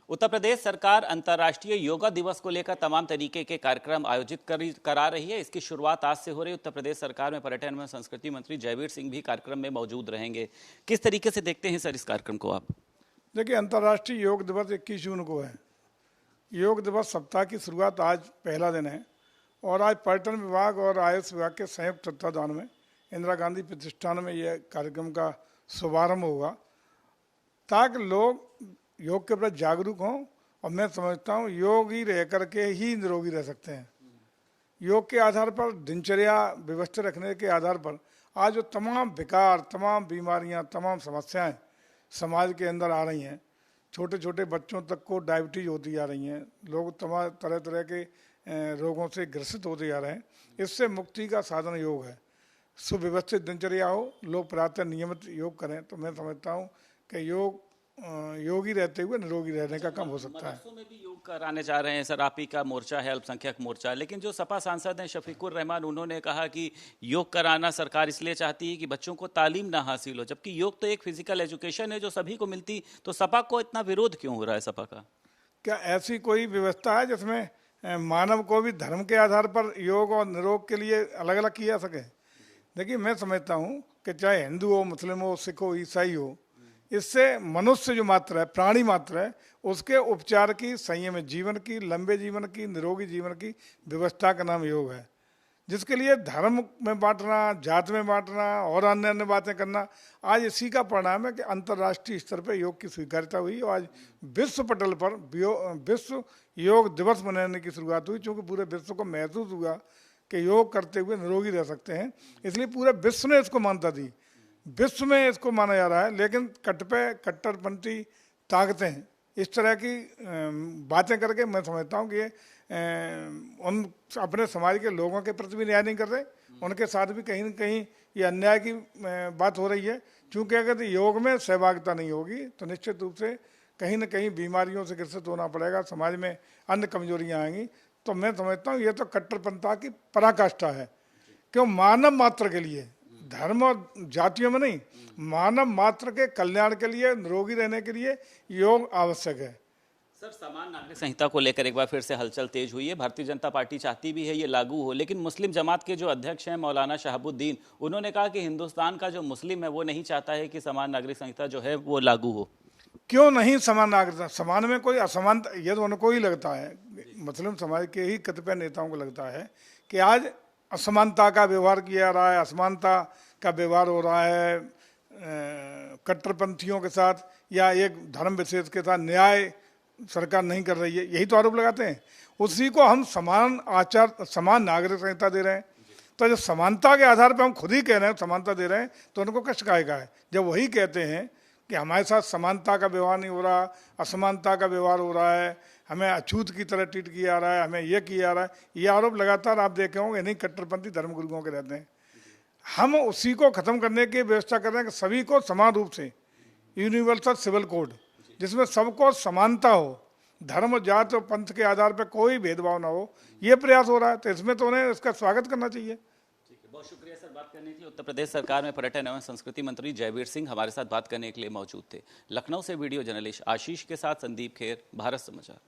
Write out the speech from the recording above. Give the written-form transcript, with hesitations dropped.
उत्तर प्रदेश सरकार अंतर्राष्ट्रीय योगा दिवस को लेकर तमाम तरीके के कार्यक्रम आयोजित करा रही है। इसकी शुरुआत आज से हो रही है। उत्तर प्रदेश सरकार में पर्यटन एवं संस्कृति मंत्री जयवीर सिंह भी कार्यक्रम में मौजूद रहेंगे। किस तरीके से देखते हैं सर इस कार्यक्रम को आप? देखिए, अंतर्राष्ट्रीय योग दिवस 21 जून को है। योग दिवस सप्ताह की शुरुआत आज पहला दिन है और आज पर्यटन विभाग और आयुष विभाग के संयुक्त तत्वाधान में इंदिरा गांधी प्रतिष्ठान में यह कार्यक्रम का शुभारंभ होगा, ताकि लोग योग के प्रति जागरूक हों। और मैं समझता हूँ योगी रह करके ही निरोगी रह सकते हैं। योग के आधार पर, दिनचर्या व्यवस्थित रखने के आधार पर आज जो तमाम विकार, तमाम बीमारियाँ, तमाम समस्याएं समाज के अंदर आ रही हैं, छोटे छोटे बच्चों तक को डायबिटीज होती जा रही हैं, लोग तमाम तरह तरह के रोगों से ग्रसित होते जा रहे हैं। इससे मुक्ति का साधन योग है। सुव्यवस्थित दिनचर्या हो, लोग प्रातः नियमित योग करें, तो मैं समझता हूँ कि योगी रहते हुए निरोगी रहने का काम हो सकता है। मदरसों में भी योग कराने जा रहे हैं सर। आप ही का मोर्चा है अल्पसंख्यक मोर्चा, लेकिन जो सपा सांसद हैं शफीकुर रहमान, उन्होंने कहा कि योग कराना सरकार इसलिए चाहती है कि बच्चों को तालीम ना हासिल हो, जबकि योग तो एक फिजिकल एजुकेशन है जो सभी को मिलती। तो सपा को इतना विरोध क्यों हो रहा है सपा का? क्या ऐसी कोई व्यवस्था है जिसमें मानव को भी धर्म के आधार पर योग और निरोग के लिए अलग अलग किया जा सके? देखिए, मैं समझता हूँ कि चाहे हिंदू हो, मुस्लिम हो, सिख हो, ईसाई हो, इससे मनुष्य जो मात्र है, प्राणी मात्र है, उसके उपचार की, संयम जीवन की, लंबे जीवन की, निरोगी जीवन की व्यवस्था का नाम योग है। जिसके लिए धर्म में बांटना, जात में बांटना और अन्य अन्य बातें करना, आज इसी का परिणाम है कि अंतर्राष्ट्रीय स्तर पर योग की स्वीकार्यता हुई और आज विश्व पटल पर विश्व योग दिवस मनाने की शुरुआत हुई, क्योंकि पूरे विश्व को महसूस हुआ कि योग करते हुए निरोगी रह सकते हैं। इसलिए पूरे विश्व ने इसको मान्यता दी, विश्व में इसको माना जा रहा है। लेकिन कट्टरपंथी ताकतें इस तरह की बातें करके मैं समझता हूँ कि उन अपने समाज के लोगों के प्रति भी न्याय नहीं कर रहे, उनके साथ भी कहीं न कहीं ये अन्याय की बात हो रही है। क्योंकि अगर योग में सहभागिता नहीं होगी तो निश्चित रूप से कहीं न कहीं बीमारियों से ग्रसित होना पड़ेगा, समाज में अन्य कमजोरियाँ आएंगी। तो मैं समझता हूँ ये तो कट्टरपंथा की पराकाष्ठा है। क्यों? मानव मात्र के लिए, धर्म और जातियों में नहीं, मानव मात्र के कल्याण के लिए, निरोगी रहने के लिए योग आवश्यक है। सर, समान नागरिक संहिता को लेकर एक बार फिर से हलचल तेज हुई है। भारतीय जनता पार्टी चाहती भी है ये लागू हो, लेकिन मुस्लिम जमात के जो अध्यक्ष हैं मौलाना शहाबुद्दीन, उन्होंने कहा कि हिंदुस्तान का जो मुस्लिम है वो नहीं चाहता है कि समान नागरिक संहिता जो है वो लागू हो। क्यों नहीं? समान नागरिकता, समान में कोई असमानता, ये तो उनको ही लगता है, मुस्लिम समाज के ही कतिपय नेताओं को लगता है कि आज असमानता का व्यवहार किया जा रहा है, असमानता का व्यवहार हो रहा है कट्टरपंथियों के साथ, या एक धर्म विशेष के साथ न्याय सरकार नहीं कर रही है, यही तो आरोप लगाते हैं। उसी को हम समान नागरिक संहिता दे रहे हैं। तो जब समानता के आधार पर हम खुद ही कह रहे हैं समानता दे रहे हैं, तो उनको कष्ट कायेगा है जब वही कहते हैं कि हमारे साथ समानता का व्यवहार नहीं हो रहा, असमानता का व्यवहार हो रहा है, हमें अछूत की तरह ट्रीट किया जा रहा है, हमें यह किया जा रहा है। ये आरोप लगातार आप देखे होंगे, नहीं कट्टरपंथी धर्मगुरुओं के रहते हैं। हम उसी को खत्म करने की व्यवस्था कर रहे हैं कि सभी को समान रूप से यूनिवर्सल सिविल कोड, जिसमें सबको समानता हो, धर्म, जात और पंथ के आधार पर कोई भेदभाव ना हो, ये प्रयास हो रहा है। तो इसमें तो उन्हें इसका स्वागत करना चाहिए। बहुत शुक्रिया सर बात करने के लिए। उत्तर प्रदेश सरकार में पर्यटन एवं संस्कृति मंत्री जयवीर सिंह हमारे साथ बात करने के लिए मौजूद थे। लखनऊ से वीडियो जर्नलिस्ट आशीष के साथ संदीप खेर, भारत समाचार।